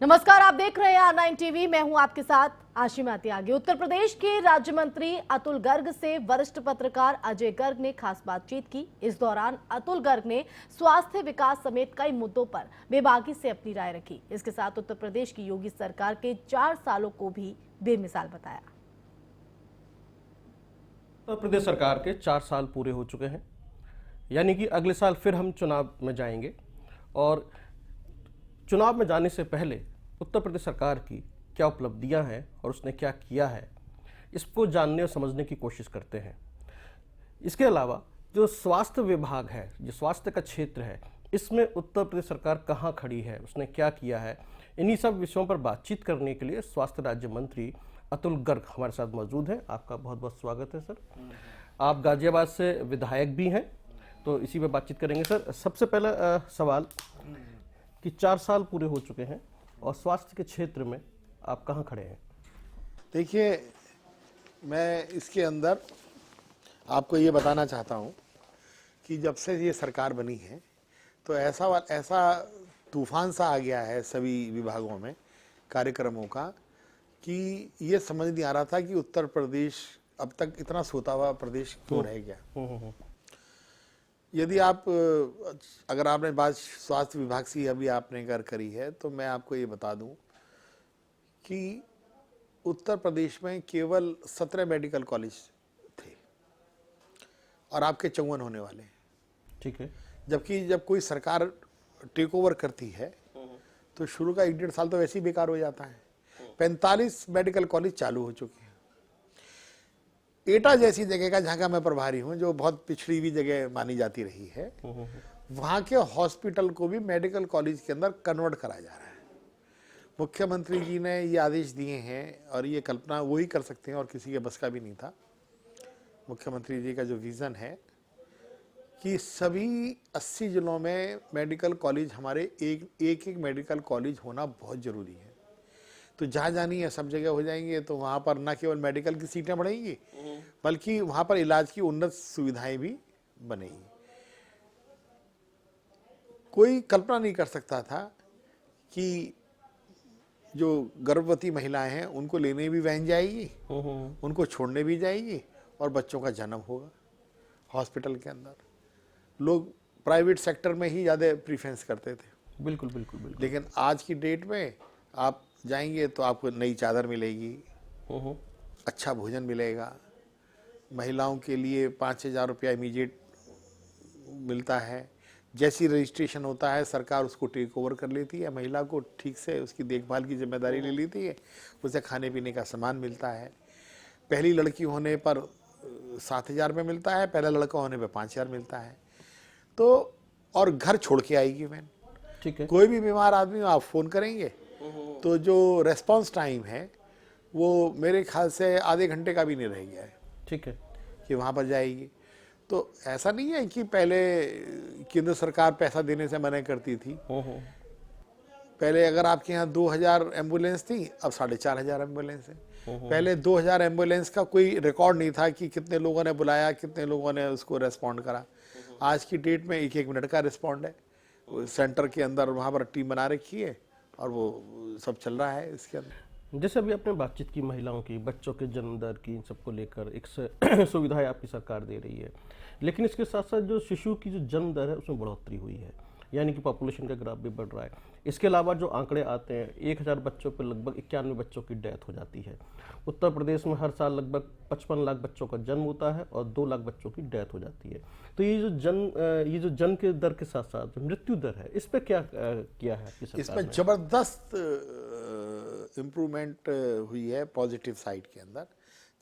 नमस्कार, आप देख रहे हैं R9 टीवी। मैं हूं आपके साथ आशिमा त्यागी। उत्तर प्रदेश के राज्य मंत्री अतुल गर्ग से वरिष्ठ पत्रकार अजय गर्ग ने खास बातचीत की। इस दौरान अतुल गर्ग ने स्वास्थ्य विकास समेत कई मुद्दों पर बेबाकी से अपनी राय रखी। इसके साथ उत्तर प्रदेश की योगी सरकार के 4 सालों को भी बेमिसाल बताया। उत्तर प्रदेश सरकार के 4 साल पूरे हो चुके हैं, यानी कि अगले साल फिर हम चुनाव में जाएंगे और चुनाव में जाने से पहले उत्तर प्रदेश सरकार की क्या उपलब्धियां हैं और उसने क्या किया है, इसको जानने और समझने की कोशिश करते हैं। इसके अलावा जो स्वास्थ्य विभाग है, जो स्वास्थ्य का क्षेत्र है, इसमें उत्तर प्रदेश सरकार कहाँ खड़ी है, उसने क्या किया है, इन्हीं सब विषयों पर बातचीत करने के लिए स्वास्थ्य राज्य मंत्री अतुल गर्ग हमारे साथ मौजूद हैं। आपका बहुत बहुत स्वागत है सर। आप गाजियाबाद से विधायक भी हैं, तो इसी पे बातचीत करेंगे सर। सबसे पहला सवाल कि 4 साल पूरे हो चुके हैं और स्वास्थ्य के क्षेत्र में आप कहाँ खड़े हैं? देखिए, मैं इसके अंदर आपको ये बताना चाहता हूँ कि जब से ये सरकार बनी है तो ऐसा तूफान सा आ गया है सभी विभागों में कार्यक्रमों का कि ये समझ नहीं आ रहा था कि उत्तर प्रदेश अब तक इतना सोता हुआ प्रदेश क्यों रह गया। यदि आप अगर आपने बात स्वास्थ्य विभाग से अभी आपने अगर करी है तो मैं आपको ये बता दूं कि उत्तर प्रदेश में केवल 17 मेडिकल कॉलेज थे और आपके 54 होने वाले हैं। ठीक है। जबकि जब कोई सरकार टेक ओवर करती है तो शुरू का 1-1.5 साल तो वैसे ही बेकार हो जाता है। 45 मेडिकल कॉलेज चालू हो चुके हैं। एटा जैसी जगह का, जहाँ का मैं प्रभारी हूँ, जो बहुत पिछड़ी हुई जगह मानी जाती रही है, वहाँ के हॉस्पिटल को भी मेडिकल कॉलेज के अंदर कन्वर्ट करा जा रहा है। मुख्यमंत्री जी ने ये आदेश दिए हैं और ये कल्पना वो ही कर सकते हैं और किसी के बस का भी नहीं था। मुख्यमंत्री जी का जो विज़न है कि सभी 80 जिलों में मेडिकल कॉलेज, हमारे एक मेडिकल कॉलेज होना बहुत ज़रूरी है। तो जहाँ जानी है सब जगह हो जाएंगे, तो वहाँ पर न केवल मेडिकल की सीटें बढ़ेंगी बल्कि वहाँ पर इलाज की उन्नत सुविधाएं भी बनेगी। कोई कल्पना नहीं कर सकता था कि जो गर्भवती महिलाएं हैं उनको लेने भी वैन जाएगी, उनको छोड़ने भी जाएगी और बच्चों का जन्म होगा हॉस्पिटल के अंदर। लोग प्राइवेट सेक्टर में ही ज़्यादा प्रीफरेंस करते थे। बिल्कुल बिल्कुल बिल्कुल। लेकिन आज की डेट में आप जाएंगे तो आपको नई चादर मिलेगी, अच्छा भोजन मिलेगा, महिलाओं के लिए 5,000 रुपया इमीडिएट मिलता है। जैसी रजिस्ट्रेशन होता है सरकार उसको टेक ओवर कर लेती है, महिला को ठीक से उसकी देखभाल की जिम्मेदारी ले लेती है, उसे खाने पीने का सामान मिलता है। पहली लड़की होने पर 7,000 रुपये मिलता है, पहला लड़का होने पर 5,000 मिलता है। तो और घर छोड़ के आएगी मैन। ठीक है। कोई भी बीमार आदमी आप फ़ोन करेंगे तो जो रेस्पॉन्स टाइम है वो मेरे ख्याल से आधे घंटे का भी नहीं रह गया है। ठीक है कि वहाँ पर जाएगी। तो ऐसा नहीं है कि पहले केंद्र सरकार पैसा देने से मना करती थी। पहले अगर आपके यहाँ 2,000 एम्बुलेंस थी, अब 4,500 एम्बुलेंस है। पहले 2,000 एम्बुलेंस का कोई रिकॉर्ड नहीं था कि कितने लोगों ने बुलाया, कितने लोगों ने उसको रेस्पॉन्ड करा। आज की डेट में 1-1 मिनट का रिस्पॉन्ड है। सेंटर के अंदर वहाँ पर टीम बना रखी है और वो सब चल रहा है इसके अंदर। जैसे अभी आपने बातचीत की महिलाओं की, बच्चों के जन्म दर की, इन सबको लेकर एक सुविधाएं आपकी सरकार दे रही है, लेकिन इसके साथ साथ जो शिशु की जो जन्म दर है उसमें बढ़ोतरी हुई है, यानी कि पॉपुलेशन का ग्राफ भी बढ़ रहा है। इसके अलावा जो आंकड़े आते हैं, 1,000 बच्चों पर लगभग 91 बच्चों की डेथ हो जाती है। उत्तर प्रदेश में हर साल लगभग 55 लाख बच्चों का जन्म होता है और 2 लाख बच्चों की डेथ हो जाती है। तो ये जो जन्म के दर के साथ साथ जो मृत्यु दर है, इस पर क्या किया है आपकी सरकार इसमें ने? जबरदस्त इम्प्रूवमेंट हुई है पॉजिटिव साइड के अंदर।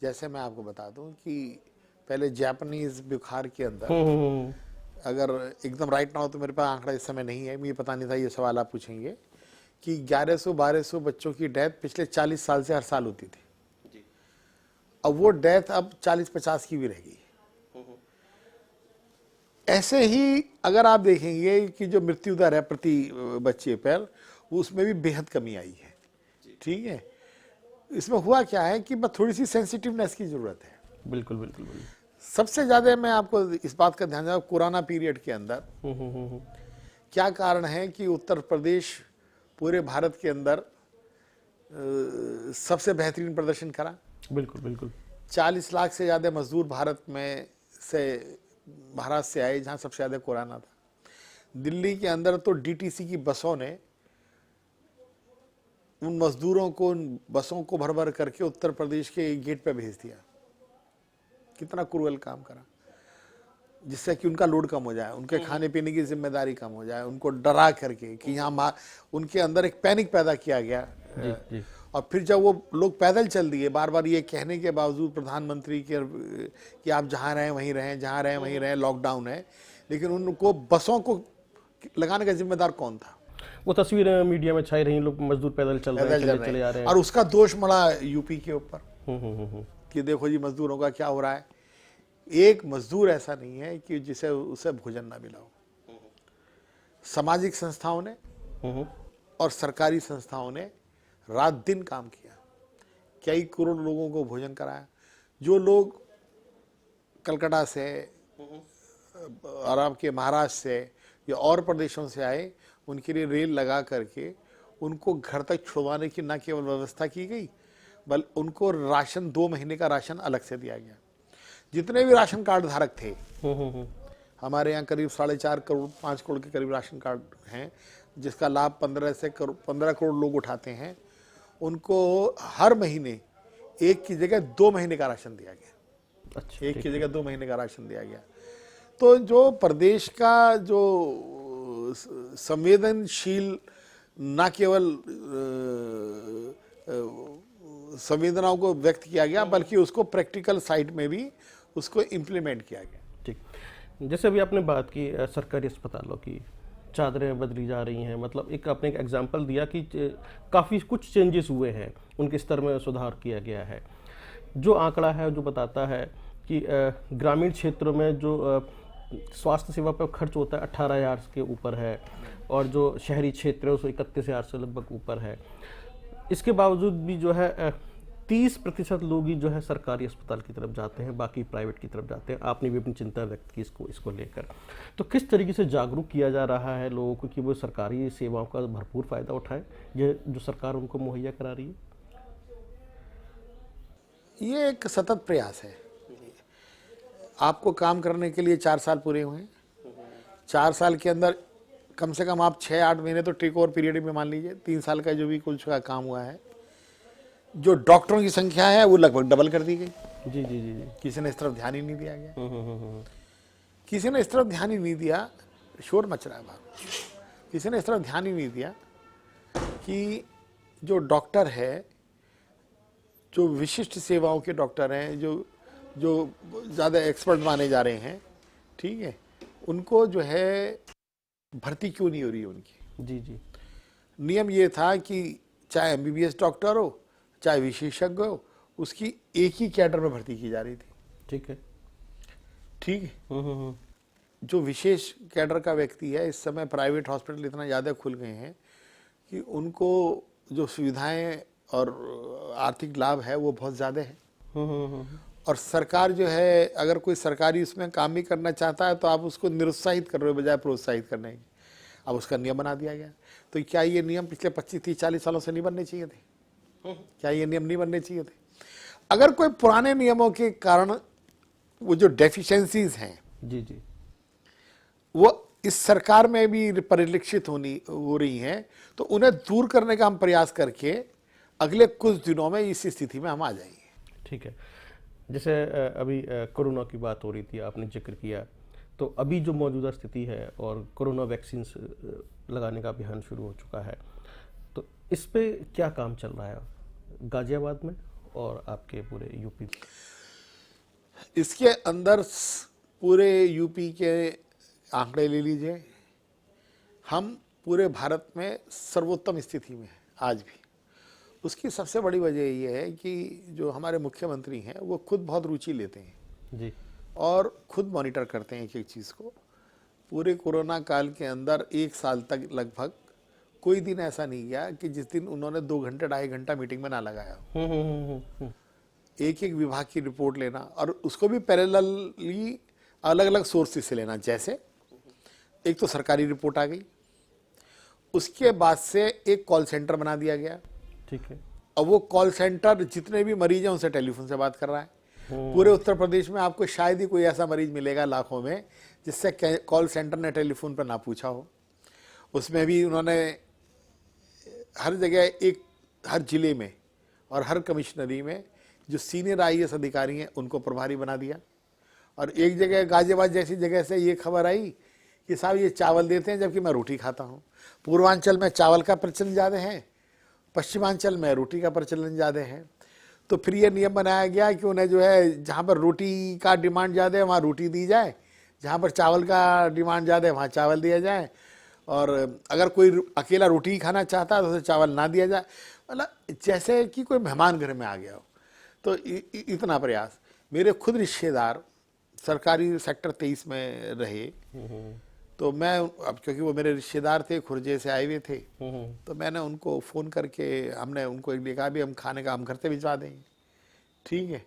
जैसे मैं आपको बता दूं कि पहले जापानीज बुखार के अंदर, अगर एकदम राइट ना हो तो मेरे पास आंकड़ा इस समय नहीं है, मुझे पता नहीं था, ये सवाल आप पूछेंगे कि 1100-1200 बच्चों की डेथ पिछले 40 साल से हर साल होती थी। अब वो डेथ अब 40-50 की भी रह गई। ऐसे ही अगर आप देखेंगे कि जो मृत्यु दर है प्रति बच्चे पर, उसमें भी बेहद कमी आई है। ठीक है। इसमें हुआ क्या है कि बस थोड़ी सी सेंसिटिवनेस की जरूरत है। बिल्कुल बिल्कुल बिल्कुल। सबसे ज्यादा मैं आपको इस बात का ध्यान दूं, कोरोना पीरियड के अंदर क्या कारण है कि उत्तर प्रदेश पूरे भारत के अंदर सबसे बेहतरीन प्रदर्शन करा। बिल्कुल बिल्कुल। 40 लाख से ज़्यादा मजदूर भारत में से महाराष्ट्र से आए, जहाँ सबसे ज़्यादा कोरोना था। दिल्ली के अंदर तो डीटीसी की बसों ने उन मजदूरों को, उन बसों को भर भर करके उत्तर प्रदेश के गेट पे भेज दिया। कितना क्रूअल काम करा, जिससे कि उनका लोड कम हो जाए, उनके खाने पीने की जिम्मेदारी कम हो जाए, उनको डरा करके कि यहाँ उनके अंदर एक पैनिक पैदा किया गया। जी। और फिर जब वो लोग पैदल चल दिए, बार बार ये कहने के बावजूद प्रधानमंत्री के कि आप जहाँ रहें वहीं रहें, जहाँ रहें वहीं रहें, लॉकडाउन है, लेकिन उनको बसों को लगाने का जिम्मेदार कौन था? वो तस्वीर मीडिया में छाई रही, लोग मजदूर पैदल चल रहे हैं, चले आ रहे हैं। और उसका दोष मड़ा यूपी के ऊपर कि देखो जी मजदूरों का क्या हो रहा है। एक मजदूर ऐसा नहीं है कि जिसे उसे भोजन ना मिला हो। सामाजिक संस्थाओं ने और सरकारी संस्थाओं ने रात दिन काम किया, कई करोड़ लोगों को भोजन कराया। जो लोग कलकत्ता से और आपके महाराष्ट्र से या और प्रदेशों से आए, उनके लिए रेल लगा करके उनको घर तक छुड़वाने की न केवल व्यवस्था की गई, बल्कि उनको राशन 2 महीने का राशन अलग से दिया गया। जितने भी राशन कार्ड धारक थे, हमारे यहाँ करीब 4.5 करोड़ 5 करोड़ के करीब राशन कार्ड हैं, जिसका लाभ 15 करोड़ लोग उठाते हैं, उनको हर महीने एक की जगह 2 महीने का राशन दिया गया। अच्छा, एक की जगह 2 महीने का राशन दिया गया। तो जो प्रदेश का जो संवेदनशील, न केवल संवेदनाओं को व्यक्त किया गया, बल्कि उसको प्रैक्टिकल साइड में भी उसको इम्प्लीमेंट किया गया। ठीक, जैसे अभी आपने बात की सरकारी अस्पतालों की, चादरें बदली जा रही हैं, मतलब एक आपने एक एग्जांपल दिया कि काफ़ी कुछ चेंजेस हुए हैं, उनके स्तर में सुधार किया गया है। जो आंकड़ा है जो बताता है कि ग्रामीण क्षेत्रों में जो स्वास्थ्य सेवा पर खर्च होता है 18,000 के ऊपर है, और जो शहरी क्षेत्र है उसको 31,000 से लगभग ऊपर है। इसके बावजूद भी जो है 30% लोग ही जो है सरकारी अस्पताल की तरफ जाते हैं, बाकी प्राइवेट की तरफ जाते हैं। आपने भी अपनी चिंता व्यक्त की इसको लेकर। तो किस तरीके से जागरूक किया जा रहा है लोगों को कि वो सरकारी सेवाओं का भरपूर फ़ायदा उठाएं, ये जो सरकार उनको मुहैया करा रही है? ये एक सतत प्रयास है। आपको काम करने के लिए 4 साल पूरे हुए हैं। 4 साल के अंदर कम से कम आप 6-8 महीने तो टेक ओवर पीरियड में मान लीजिए, 3 साल का जो भी कुछ का काम हुआ है। जो डॉक्टरों की संख्या है वो लगभग डबल कर दी गई। जी जी जी जी। किसी ने इस तरफ ध्यान ही नहीं दिया गया। किसी ने इस तरफ ध्यान ही नहीं दिया, शोर मच रहा है बाहर। किसी ने इस तरफ ध्यान ही नहीं दिया कि जो डॉक्टर है, जो विशिष्ट सेवाओं के डॉक्टर हैं, जो ज़्यादा एक्सपर्ट माने जा रहे हैं, ठीक है, उनको जो है भर्ती क्यों नहीं हो रही है उनकी। जी जी। नियम ये था कि चाहे एमबीबीएस डॉक्टर हो, चाहे विशेषज्ञ हो, उसकी एक ही कैडर में भर्ती की जा रही थी। ठीक है, ठीक है। जो विशेष कैडर का व्यक्ति है, इस समय प्राइवेट हॉस्पिटल इतना ज़्यादा खुल गए हैं कि उनको जो सुविधाएं और आर्थिक लाभ है वो बहुत ज़्यादा है। और सरकार जो है, अगर कोई सरकारी उसमें काम भी करना चाहता है तो आप उसको निरुत्साहित कर रहे हो बजाय प्रोत्साहित करने की। अब उसका नियम बना दिया गया। तो क्या ये नियम पिछले 25, 30, 40 सालों से नहीं बनने चाहिए थे? क्या ये नियम नहीं बनने चाहिए थे? अगर कोई पुराने नियमों के कारण वो जो डेफिशिएंसीज हैं, जी जी, वो इस सरकार में भी परिलक्षित हो रही हैं, तो उन्हें दूर करने का हम प्रयास करके अगले कुछ दिनों में इस स्थिति में हम आ जाएंगे। ठीक है। जैसे अभी कोरोना की बात हो रही थी, आपने जिक्र किया, तो अभी जो मौजूदा स्थिति है और कोरोना वैक्सीन लगाने का अभियान शुरू हो चुका है, तो इस पे क्या काम चल रहा है गाजियाबाद में और आपके पूरे यूपी में? इसके अंदर पूरे यूपी के आंकड़े ले लीजिए, हम पूरे भारत में सर्वोत्तम स्थिति में हैं आज भी। उसकी सबसे बड़ी वजह ये है कि जो हमारे मुख्यमंत्री हैं वो खुद बहुत रुचि लेते हैं जी, और खुद मॉनिटर करते हैं एक एक चीज़ को। पूरे कोरोना काल के अंदर 1 साल तक लगभग कोई दिन ऐसा नहीं गया कि जिस दिन उन्होंने 2 घंटे 2.5 घंटा मीटिंग में ना लगाया। एक एक विभाग की रिपोर्ट लेना और उसको भी पैरेलली अलग अलग सोर्सेज से लेना। जैसे एक तो सरकारी रिपोर्ट आ गई, उसके बाद से एक कॉल सेंटर बना दिया गया। ठीक है। अब वो कॉल सेंटर जितने भी मरीज हैं उनसे टेलीफोन से बात कर रहा है। पूरे उत्तर प्रदेश में आपको शायद ही कोई ऐसा मरीज मिलेगा लाखों में जिससे कॉल सेंटर ने टेलीफोन पर ना पूछा हो। उसमें भी उन्होंने हर जगह हर जिले में और हर कमिश्नरी में जो सीनियर IAS अधिकारी हैं उनको प्रभारी बना दिया। और एक जगह गाजियाबाद जैसी जगह से ये खबर आई कि साहब ये चावल देते हैं जबकि मैं रोटी खाता हूँ। पूर्वांचल में चावल का प्रचलन ज़्यादा है, पश्चिमांचल में रोटी का प्रचलन ज़्यादा है। तो फिर ये नियम बनाया गया कि उन्हें जो है जहाँ पर रोटी का डिमांड ज़्यादा है वहाँ रोटी दी जाए, जहाँ पर चावल का डिमांड ज़्यादा है वहाँ चावल दिया जाए, और अगर कोई अकेला रोटी ही खाना चाहता है तो उसे चावल ना दिया जाए। मतलब जैसे कि कोई मेहमान घर में आ गया हो। तो इतना प्रयास। मेरे खुद रिश्तेदार सरकारी सेक्टर 23 में रहे, तो मैं अब क्योंकि वो मेरे रिश्तेदार थे, खुर्जे से आए हुए थे, तो मैंने उनको फ़ोन करके हमने उनको एक लिखा भी हम खाने का हम घर से भिजवा देंगे। ठीक है।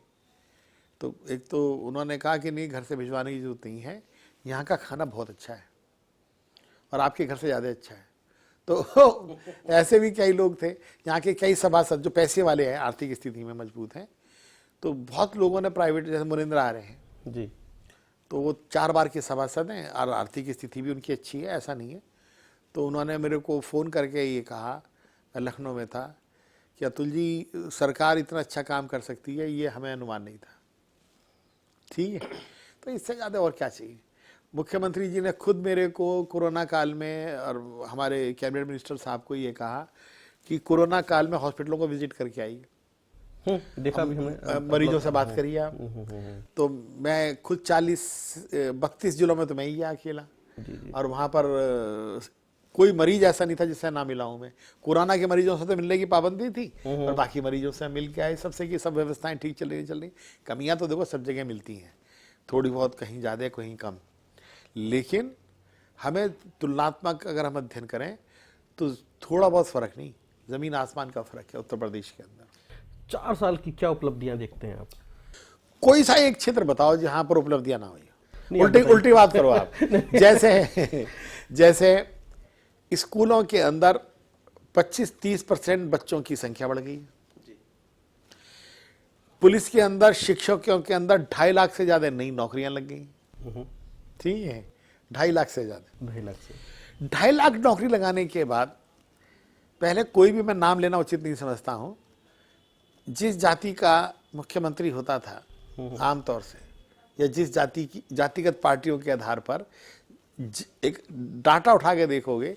तो एक तो उन्होंने कहा कि नहीं, घर से भिजवाने की जरूरत नहीं है, यहाँ का खाना बहुत अच्छा है और आपके घर से ज़्यादा अच्छा है। तो ऐसे भी कई लोग थे यहाँ के, कई सभासद जो पैसे वाले हैं, आर्थिक स्थिति में मजबूत हैं। तो बहुत लोगों ने प्राइवेट, जैसे मुरिंद्र आ रहे हैं जी, तो वो 4 बार के सभासद हैं और आर्थिक स्थिति भी उनकी अच्छी है, ऐसा नहीं है। तो उन्होंने मेरे को फ़ोन करके ये कहा, मैं लखनऊ में था, कि अतुल जी सरकार इतना अच्छा काम कर सकती है, ये हमें अनुमान नहीं था। ठीक है। तो इससे ज़्यादा और क्या चाहिए। मुख्यमंत्री जी ने खुद मेरे को कोरोना काल में और हमारे कैबिनेट मिनिस्टर साहब को ये कहा कि कोरोना काल में हॉस्पिटलों को विजिट करके आइए, देखा भी हमें, मरीजों से बात करिए आप। तो मैं खुद 32 जिलों में तो मैं ही गया अकेला, और वहाँ पर कोई मरीज ऐसा नहीं था जिससे ना मिला हूँ मैं। कोरोना के मरीजों से तो मिलने की पाबंदी थी, और बाकी मरीजों से मिल के आए सबसे, कि सब व्यवस्थाएं ठीक चल रही। कमियां तो देखो सब जगह मिलती हैं, थोड़ी बहुत, कहीं ज़्यादा कहीं कम, लेकिन हमें तुलनात्मक अगर हम अध्ययन करें तो थोड़ा बहुत फ़र्क नहीं, ज़मीन आसमान का फ़र्क है उत्तर प्रदेश के अंदर। 4 साल की क्या उपलब्धियां देखते हैं आप? कोई सा एक क्षेत्र बताओ जहां पर उपलब्धियां ना हुई। नहीं, उल्टी बात करो आप। जैसे स्कूलों के अंदर 25-30% बच्चों की संख्या बढ़ गई। पुलिस के अंदर, शिक्षकों के अंदर 2.5 लाख से ज्यादा नई नौकरियां लग गई। ठीक है, 2.5 लाख से ज्यादा, 2.5 लाख नौकरी लगाने के बाद, पहले कोई भी मैं नाम लेना उचित नहीं समझता हूं, जिस जाति का मुख्यमंत्री होता था आमतौर से, या जिस जाति की जातिगत पार्टियों के आधार पर, एक डाटा उठा के देखोगे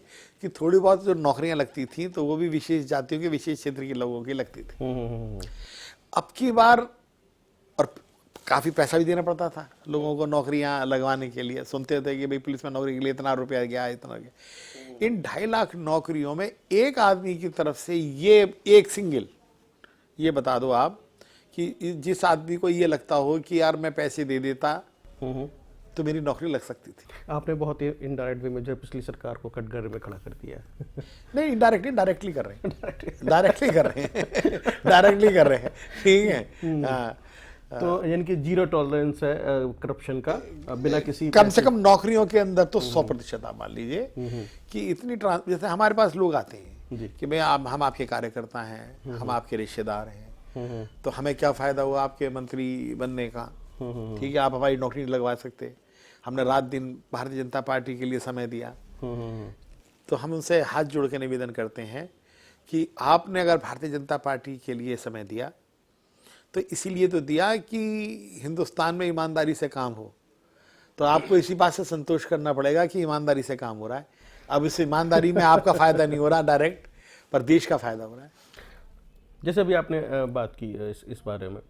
कि थोड़ी बहुत जो नौकरियां लगती थी तो वो भी विशेष जातियों के, विशेष क्षेत्र के लोगों की लगती थी। अब की बार, और काफ़ी पैसा भी देना पड़ता था लोगों को नौकरियां लगवाने के लिए। सुनते थे कि भाई पुलिस में नौकरी के लिए इतना रुपया गया, इतना गया। इन 2.5 लाख नौकरियों में एक आदमी की तरफ से ये एक सिंगल, ये बता दो आप कि जिस आदमी को ये लगता हो कि यार मैं पैसे दे देता तो मेरी नौकरी लग सकती थी। आपने बहुत ही इनडायरेक्ट वे में जो पिछली सरकार को कटघरे में खड़ा कर दिया है। नहीं, इनडायरेक्टली, डायरेक्टली कर रहे हैं, डायरेक्टली कर रहे हैं, डायरेक्टली कर रहे हैं। ठीक है। हाँ, तो यानी कि 0 टॉलरेंस है करप्शन का, बिना किसी, कम से कम नौकरियों के अंदर तो 100% आप मान लीजिए कि इतनी जैसे हमारे पास लोग आते हैं कि भाई हम आपके कार्यकर्ता हैं, हम आपके रिश्तेदार हैं, तो हमें क्या फायदा हुआ आपके मंत्री बनने का। ठीक है, आप हमारी नौकरी नहीं लगवा सकते, हमने रात दिन भारतीय जनता पार्टी के लिए समय दिया। तो हम उनसे हाथ जोड़ के निवेदन करते हैं कि आपने अगर भारतीय जनता पार्टी के लिए समय दिया तो इसीलिए तो दिया कि हिंदुस्तान में ईमानदारी से काम हो, तो आपको इसी बात से संतोष करना पड़ेगा कि ईमानदारी से काम हो रहा है। अब इस ईमानदारी में आपका फायदा नहीं हो रहा डायरेक्ट, पर देश का फायदा हो रहा है। जैसे अभी आपने बात की इस बारे में,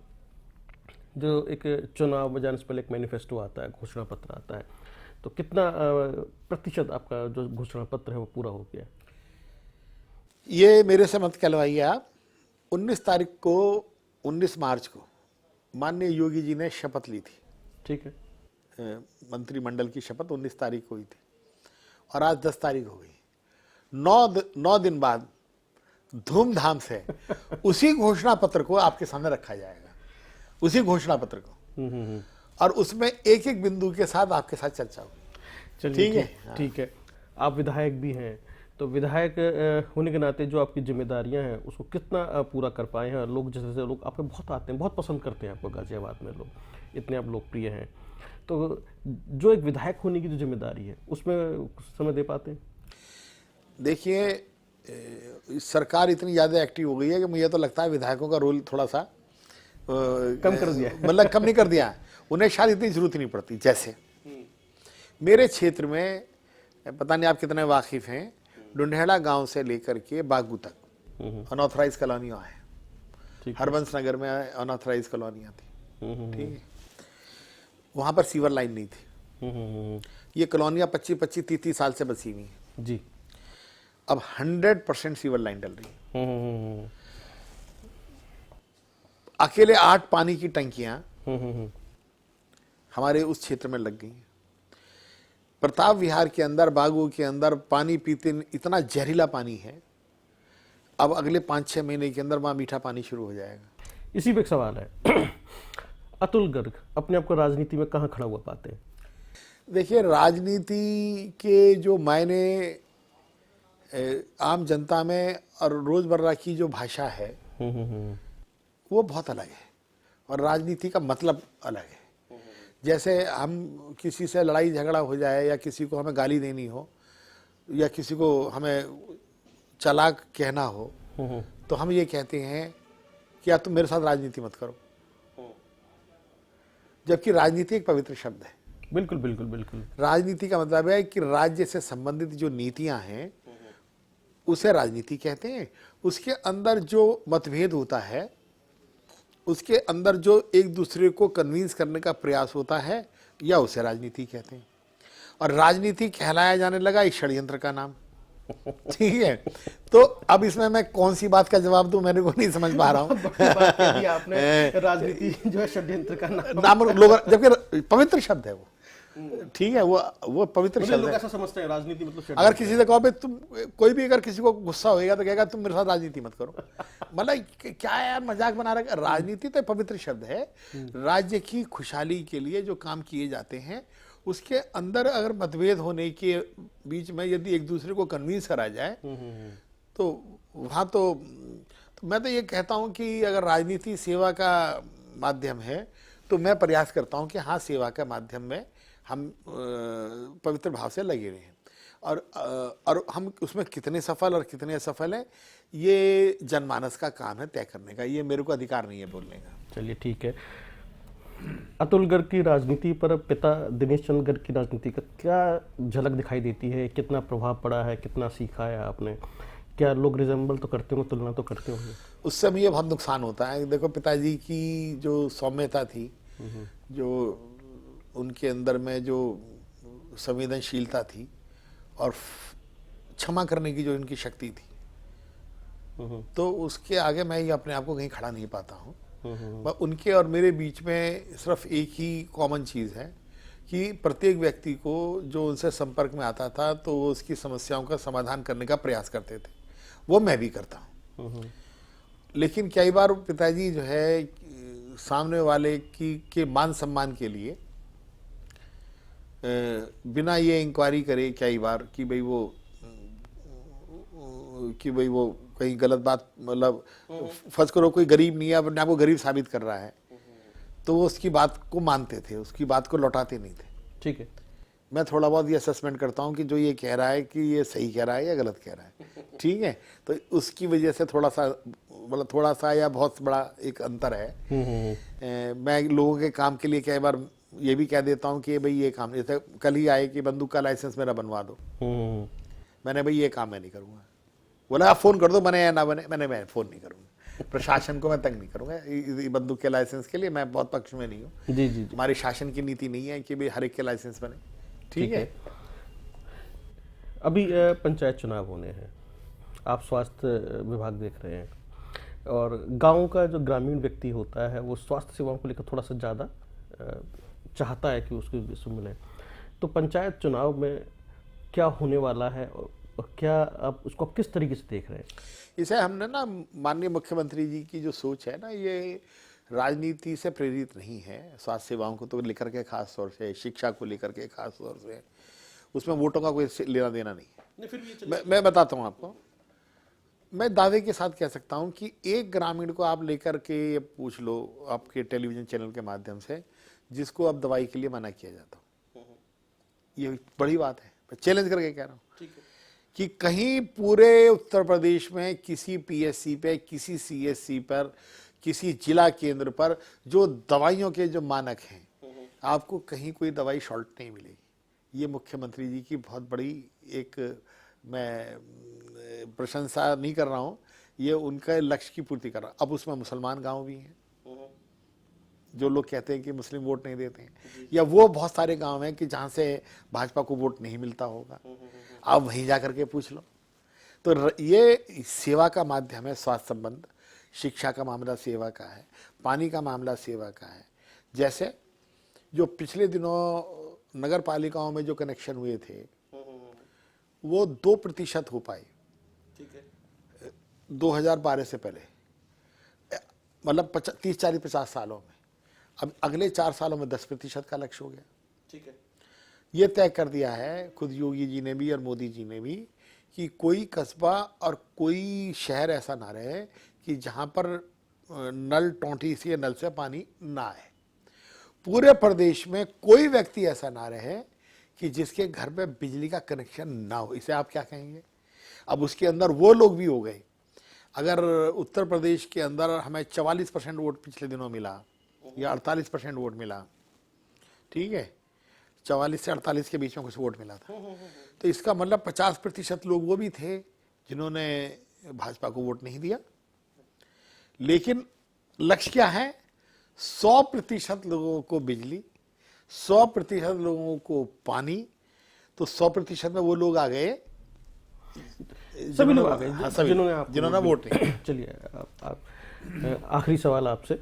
जो एक चुनाव जाने से पहले एक मैनिफेस्टो आता है, घोषणा पत्र आता है, तो कितना प्रतिशत आपका जो घोषणा पत्र है वो पूरा हो गया? ये मेरे से मत कहलवाइए आप। 19 मार्च को माननीय योगी जी ने शपथ ली थी। ठीक है। मंत्रिमंडल की शपथ 19 तारीख को हुई थी और आज 10 तारीख हो गई। 9 दिन बाद धूमधाम से उसी घोषणा पत्र को आपके सामने रखा जाएगा, उसी घोषणा पत्र को, और उसमें एक एक बिंदु के साथ आपके साथ चर्चा होगी। ठीक है। ठीक है। आप विधायक भी हैं, तो विधायक होने के नाते जो आपकी जिम्मेदारियां हैं उसको कितना पूरा कर पाए हैं? लोग जैसे लोग आपको बहुत आते हैं, बहुत पसंद करते हैं आपको गाजियाबाद में, लोग इतने आप लोकप्रिय हैं, तो जो एक विधायक होने की जो जिम्मेदारी है उसमें समय दे पाते हैं? देखिए, सरकार इतनी ज़्यादा एक्टिव हो गई है कि मुझे तो लगता है विधायकों का रोल थोड़ा सा कम कर दिया है। मतलब कम नहीं कर दिया, उन्हें शायद इतनी जरूरत ही नहीं पड़ती। जैसे मेरे क्षेत्र में, पता नहीं आप कितने वाकिफ हैं, डुंडेड़ा गांव से लेकर के बागू तक अनऑथराइज कॉलोनियां हैं। हरबंस नगर में अनऑथराइज कॉलोनियां थी, ठीक है, वहां पर सीवर लाइन नहीं थी। ये कॉलोनियां 25-25, 30-30 साल से बसी हुई हैं जी। अब 100% सीवर लाइन डल रही है। अकेले 8 पानी की टंकियां हमारे उस क्षेत्र में लग गई हैं। प्रताप विहार के अंदर, बागू के अंदर पानी पीते इतना जहरीला पानी है, अब अगले 5-6 महीने के अंदर वहां मीठा पानी शुरू हो जाएगा। इसी पे एक सवाल है, अतुल गर्ग अपने आप को राजनीति में कहाँ खड़ा हुआ पाते हैं? देखिए, राजनीति के जो मायने आम जनता में और रोजमर्रा की जो भाषा है वो बहुत अलग है, और राजनीति का मतलब अलग है। जैसे हम किसी से लड़ाई झगड़ा हो जाए, या किसी को हमें गाली देनी हो, या किसी को हमें चालाक कहना हो, तो हम ये कहते हैं कि यार तुम मेरे साथ राजनीति मत करो, जबकि राजनीति एक पवित्र शब्द है। बिल्कुल बिल्कुल बिल्कुल। राजनीति का मतलब है कि राज्य से संबंधित जो नीतियां हैं उसे राजनीति कहते हैं। उसके अंदर जो मतभेद होता है, उसके अंदर जो एक दूसरे को कन्विंस करने का प्रयास होता है, या उसे राजनीति कहते हैं। और राजनीति कहलाया जाने लगा इस षड्यंत्र का नाम, ठीक है। तो अब इसमें मैं कौन सी बात का जवाब दूं, मेरे को नहीं समझ पा रहा हूं। आपने राजनीति जो है षड्यंत्र का नाम लोग, जबकि पवित्र शब्द है वो, ठीक है, वो पवित्र शब्द लोग है। ऐसा समझते हैं राजनीति मतलब षड्यंत्र। अगर किसी से कहो भाई तुम, कोई भी अगर किसी को गुस्सा होएगा तो कहेगा तुम मेरे साथ राजनीति मत करो, मतलब क्या है यार, मजाक बना रहा है। राजनीति तो पवित्र शब्द है। राज्य की खुशहाली के लिए जो काम किए जाते हैं, उसके अंदर अगर मतभेद होने के बीच में यदि एक दूसरे को कन्विंस करा जाए, तो वहाँ तो मैं तो ये कहता हूँ कि अगर राजनीति सेवा का माध्यम है, तो मैं प्रयास करता हूँ कि हाँ, सेवा के माध्यम में हम पवित्र भाव से लगे रहें। और हम उसमें कितने सफल और कितने असफल हैं, ये जनमानस का काम है तय करने का, ये मेरे को अधिकार नहीं है बोलने का। चलिए ठीक है। अतुल गर्ग की राजनीति पर पिता दिनेश चंद्र गर्ग की राजनीति का क्या झलक दिखाई देती है? कितना प्रभाव पड़ा है, कितना सीखा है आपने? क्या लोग रिजेंबल तो करते होंगे, तुलना तो करते होंगे? उससे मुझे बहुत नुकसान होता है। देखो, पिताजी की जो सौम्यता थी, जो उनके अंदर में जो संवेदनशीलता थी, और क्षमा करने की जो इनकी शक्ति थी, तो उसके आगे मैं ये अपने आप को कहीं खड़ा नहीं पाता हूँ। उनके और मेरे बीच में सिर्फ एक ही कॉमन चीज़ है कि प्रत्येक व्यक्ति को जो उनसे संपर्क में आता था, तो वो उसकी समस्याओं का समाधान करने का प्रयास करते थे। वो मैं भी करता हूँ। लेकिन कई बार पिताजी जो है, सामने वाले के मान सम्मान के लिए बिना ये इंक्वायरी करे कई बार कि भाई वो कहीं गलत बात, मतलब फर्ज करो कोई गरीब नहीं है, अपने आप को गरीब साबित कर रहा है, तो वो उसकी बात को मानते थे, उसकी बात को लौटाते नहीं थे। ठीक है। मैं थोड़ा बहुत ये असेसमेंट करता हूँ कि जो ये कह रहा है कि ये सही कह रहा है या गलत कह रहा है, ठीक है। तो उसकी वजह से थोड़ा सा, मतलब थोड़ा सा या बहुत बड़ा एक अंतर है। मैं लोगों के काम के लिए कई बार ये भी कह देता हूँ कि भाई ये काम, जैसे कल ही आए कि बंदूक का लाइसेंस मेरा बनवा दो, मैंने भाई ये काम मैं नहीं करूँगा। बोला आप फ़ोन कर दो, बने या ना बने, मैं फ़ोन नहीं करूँगा। प्रशासन को मैं तंग नहीं करूँगा बंदूक के लाइसेंस के लिए, मैं बहुत पक्ष में नहीं हूँ। जी जी। हमारी शासन की नीति नहीं है कि भाई हर एक के लाइसेंस बने, ठीक है। अभी पंचायत चुनाव होने हैं, आप स्वास्थ्य विभाग देख रहे हैं, और गांव का जो ग्रामीण व्यक्ति होता है वो स्वास्थ्य सेवाओं को लेकर थोड़ा सा ज़्यादा चाहता है कि उसको मिले। तो पंचायत चुनाव में क्या होने वाला है, और क्या आप उसको किस तरीके से देख रहे हैं? इसे हमने ना, माननीय मुख्यमंत्री जी की जो सोच है ना, ये राजनीति से प्रेरित नहीं है। स्वास्थ्य सेवाओं को तो लेकर के खास तौर से, शिक्षा को लेकर के खास तौर से, उसमें वोटों का कोई लेना देना नहीं है। नहीं, फिर भी ये चलिए। मैं बताता हूं आपको। मैं दावे के साथ कह सकता हूं कि एक ग्रामीण को आप लेकर के ये पूछ लो आपके टेलीविजन चैनल के माध्यम से, जिसको अब दवाई के लिए मना किया जाता हो, ये बड़ी बात है। मैं चैलेंज करके कह रहा हूं ठीक है। कि कहीं पूरे उत्तर प्रदेश में किसी पीएससी पे, किसी सीएससी पर, किसी जिला केंद्र पर जो दवाइयों के जो मानक हैं, आपको कहीं कोई दवाई शॉर्ट नहीं मिलेगी। ये मुख्यमंत्री जी की बहुत बड़ी एक, मैं प्रशंसा नहीं कर रहा हूं, ये उनका लक्ष्य की पूर्ति कर रहा। अब उसमें मुसलमान गांव भी हैं, जो लोग कहते हैं कि मुस्लिम वोट नहीं देते हैं, या वो बहुत सारे गांव हैं कि जहां से भाजपा को वोट नहीं मिलता होगा, आप वहीं जाकर के पूछ लो। तो ये सेवा का माध्यम है। स्वास्थ्य संबंध, शिक्षा का मामला सेवा का है, पानी का मामला सेवा का है। जैसे जो पिछले दिनों नगर पालिकाओं में जो कनेक्शन हुए थे, वो 2% हो पाए, ठीक है। 2012 से पहले, मतलब 30, 40, 50 सालों में। अब अगले 4 सालों में 10% का लक्ष्य हो गया। ठीक है। ये तय कर दिया है खुद योगी जी ने भी और मोदी जी ने भी कि कोई कस्बा और कोई शहर ऐसा ना रहे कि जहां पर नल टोंटी से, नल से पानी ना आए। पूरे प्रदेश में कोई व्यक्ति ऐसा ना रहे कि जिसके घर पे बिजली का कनेक्शन ना हो। इसे आप क्या कहेंगे? अब उसके अंदर वो लोग भी हो गए। अगर उत्तर प्रदेश के अंदर हमें 44% वोट पिछले दिनों मिला या 48% वोट मिला, ठीक है, 44 से 48 के बीच में कुछ वोट मिला था, तो इसका मतलब 50% लोग वो भी थे जिन्होंने भाजपा को वोट नहीं दिया। लेकिन लक्ष्य क्या है? 100% लोगों को बिजली, 100% लोगों को पानी। तो 100% में वो लोग आ गए, सभी लोग आ गए हाँ, सभी जिन्होंने वोट नहीं। चलिए, आप आखिरी सवाल आपसे।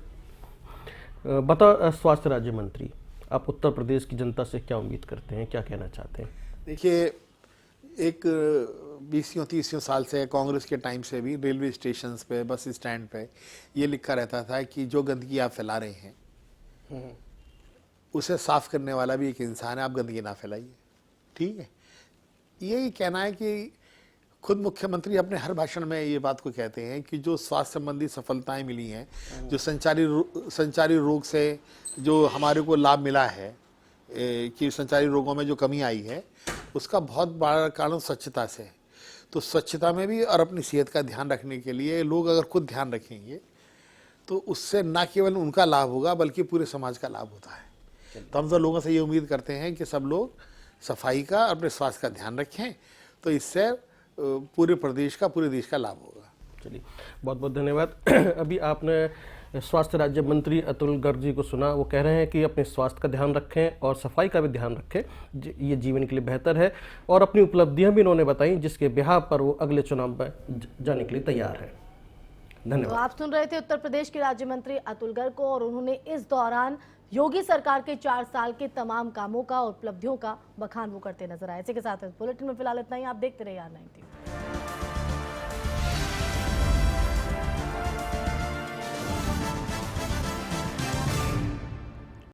बता, स्वास्थ्य राज्य मंत्री, आप उत्तर प्रदेश की जनता से क्या उम्मीद करते हैं, क्या कहना चाहते हैं? देखिए, एक 20-30 साल से कांग्रेस के टाइम से भी रेलवे स्टेशन पे, बस स्टैंड पे ये लिखा रहता था कि जो गंदगी आप फैला रहे हैं उसे साफ करने वाला भी एक इंसान है, आप गंदगी ना फैलाइए। ठीक है, यही कहना है कि खुद मुख्यमंत्री अपने हर भाषण में ये बात को कहते हैं कि जो स्वास्थ्य संबंधी सफलताएं मिली हैं, जो संचारी रोग से जो हमारे को लाभ मिला है, कि संचारी रोगों में जो कमी आई है, उसका बहुत बड़ा कारण स्वच्छता से है। तो स्वच्छता में भी और अपनी सेहत का ध्यान रखने के लिए लोग अगर खुद ध्यान रखेंगे तो उससे ना केवल उनका लाभ होगा बल्कि पूरे समाज का लाभ होता है। तो हम सब लोगों से ये उम्मीद करते हैं कि सब लोग सफाई का, अपने स्वास्थ्य का ध्यान रखें, तो इससे पूरे प्रदेश का, पूरे देश का लाभ होगा। चलिए, बहुत बहुत धन्यवाद। अभी आपने स्वास्थ्य राज्य मंत्री अतुल गर्ग जी को सुना। वो कह रहे हैं कि अपने स्वास्थ्य का ध्यान रखें और सफाई का भी ध्यान रखें, ये जीवन के लिए बेहतर है। और अपनी उपलब्धियां भी उन्होंने बताई, जिसके बिहाफ पर वो अगले चुनाव में जाने के लिए तैयार है। धन्यवाद। तो आप सुन रहे थे उत्तर प्रदेश के राज्य मंत्री अतुल गर्ग को, और उन्होंने इस दौरान योगी सरकार के 4 साल के तमाम कामों का और उपलब्धियों का बखान वो करते नजर आए। इसी के साथ इस बुलेटिन में फिलहाल इतना ही। आप देखते रहिए R9 TV।